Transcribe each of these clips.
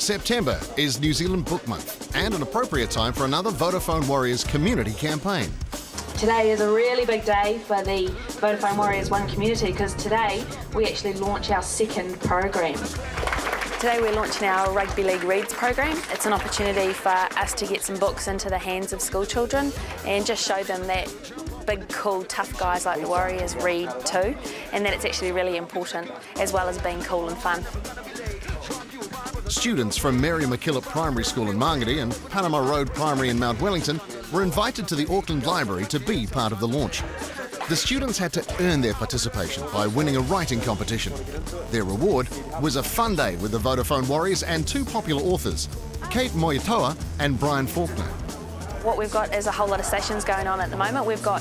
September is New Zealand Book Month and an appropriate time for another Vodafone Warriors community campaign. Today is a really big day for the Vodafone Warriors One community because today we actually launch our second program. Today we're launching our Rugby League Reads program. It's an opportunity for us to get some books into the hands of school children and just show them that big, cool, tough guys like the Warriors read too, and that it's actually really important as well as being cool and fun. Students from Mary McKillop Primary School in Mangere and Panama Road Primary in Mount Wellington were invited to the Auckland Library to be part of the launch. The students had to earn their participation by winning a writing competition. Their reward was a fun day with the Vodafone Warriors and two popular authors, Kate Moitoa and Brian Faulkner. What we've got is a whole lot of stations going on at the moment. We've got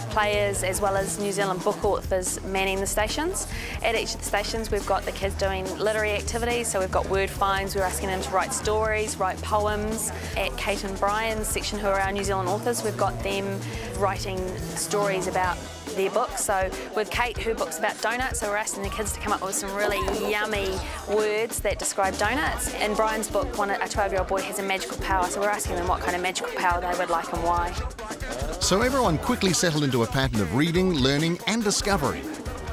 players as well as New Zealand book authors manning the stations. At each of the stations we've got the kids doing literary activities, so we've got word finds, we're asking them to write stories, write poems. At Kate and Brian's section, who are our New Zealand authors, we've got them writing stories about their books. So with Kate, her book's about donuts, so we're asking the kids to come up with some really yummy words that describe donuts. In Brian's book, a 12-year-old boy has a magical power, so we're asking them what kind of magical power they would like and why. So everyone quickly settled into a pattern of reading, learning and discovery.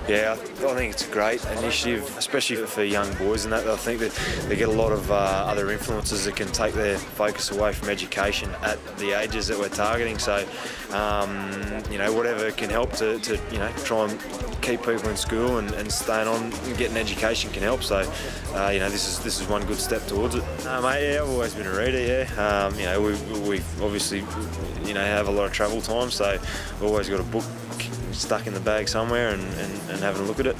Yeah, I think it's a great initiative, especially for young boys, and that I think that they get a lot of other influences that can take their focus away from education at the ages that we're targeting. So, you know, whatever can help to you know, try and keep people in school and staying on and getting education can help. So, you know, this is one good step towards it. Mate, yeah, I've always been a reader. Yeah, you know, we obviously, you know, have a lot of travel time, so we've always got a book stuck in the bag somewhere and having a look at it.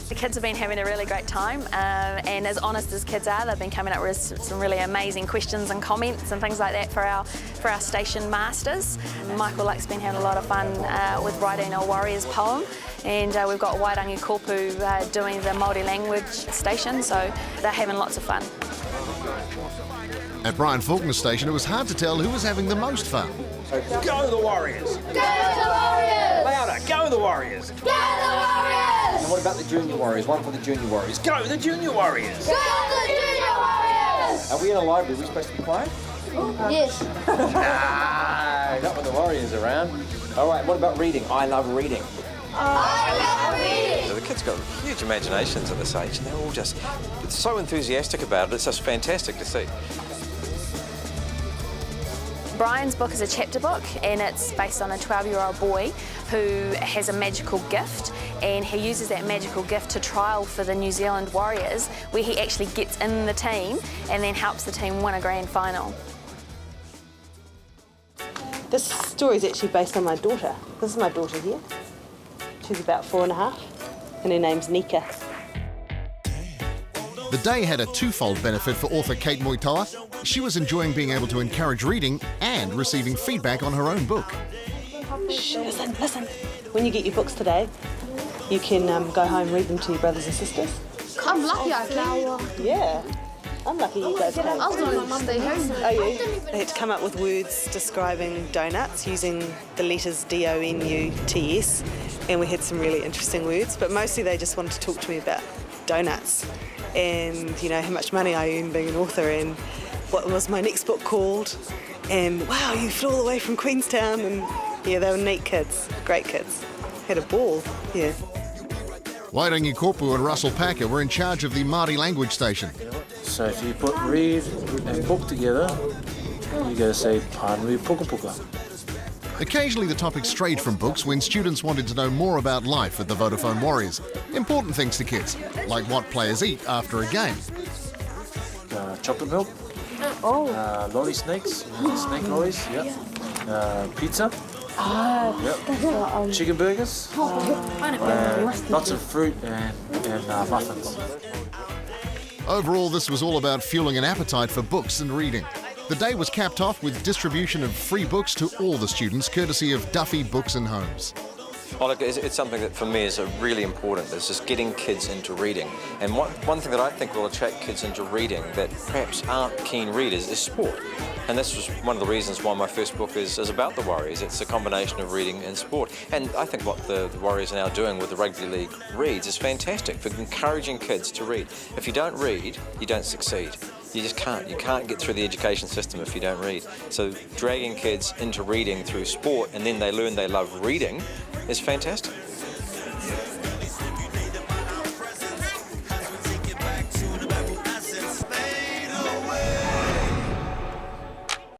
The kids have been having a really great time, and as honest as kids are, they've been coming up with some really amazing questions and comments and things like that for our station masters. Michael Luck's been having a lot of fun with writing a Warriors poem, and we've got Wairangi Kopu doing the Māori language station, so they're having lots of fun. At Brian Faulkner's station, it was hard to tell who was having the most fun. Go the Warriors! Go the Warriors! Louder! Go the Warriors! Go the Warriors! And what about the Junior Warriors? One for the Junior Warriors. Go the Junior Warriors! Go the Junior Warriors! Are we in a library? Are we supposed to be quiet? Yes. No, not when the Warriors are around. All right, what about reading? I love reading. I love reading! The kids got huge imaginations at this age, and they're all just so enthusiastic about it. It's just fantastic to see. Brian's book is a chapter book, and it's based on a 12-year-old boy who has a magical gift, and he uses that magical gift to trial for the New Zealand Warriors, where he actually gets in the team and then helps the team win a grand final. This story is actually based on my daughter. This is my daughter here. She's about 4.5, and her name's Nika. The day had a twofold benefit for author Kate Moitoa. She was enjoying being able to encourage reading and receiving feedback on her own book. Shh, listen. When you get your books today, you can go home and read them to your brothers and sisters. I'm lucky I can. Yeah, I'm lucky you guys can. I was going to stay home. Are you? They had to come up with words describing donuts using the letters D-O-N-U-T-S, and we had some really interesting words, but mostly they just wanted to talk to me about donuts and, you know, how much money I earn being an author and what was my next book called, and wow, you flew all the way from Queenstown, and yeah, they were neat kids, great kids. Had a ball, yeah. Wairangi Kopu and Russell Packer were in charge of the Māori language station. So if you put read and book together, you got to say Pārnui Puka Puka. Occasionally the topic strayed from books when students wanted to know more about life at the Vodafone Warriors. Important things to kids, like what players eat after a game. Chocolate milk, lolly snakes, snake lollies, pizza, chicken burgers, lots of fruit and muffins. Overall, this was all about fueling an appetite for books and reading. The day was capped off with distribution of free books to all the students, courtesy of Duffy Books and Homes. Well, look, it's something that for me is really important. It's just getting kids into reading. And one thing that I think will attract kids into reading that perhaps aren't keen readers is sport. And this was one of the reasons why my first book is about the Warriors. It's a combination of reading and sport. And I think what the Warriors are now doing with the Rugby League Reads is fantastic for encouraging kids to read. If you don't read, you don't succeed. You just can't. You can't get through the education system if you don't read. So dragging kids into reading through sport and then they learn they love reading is fantastic.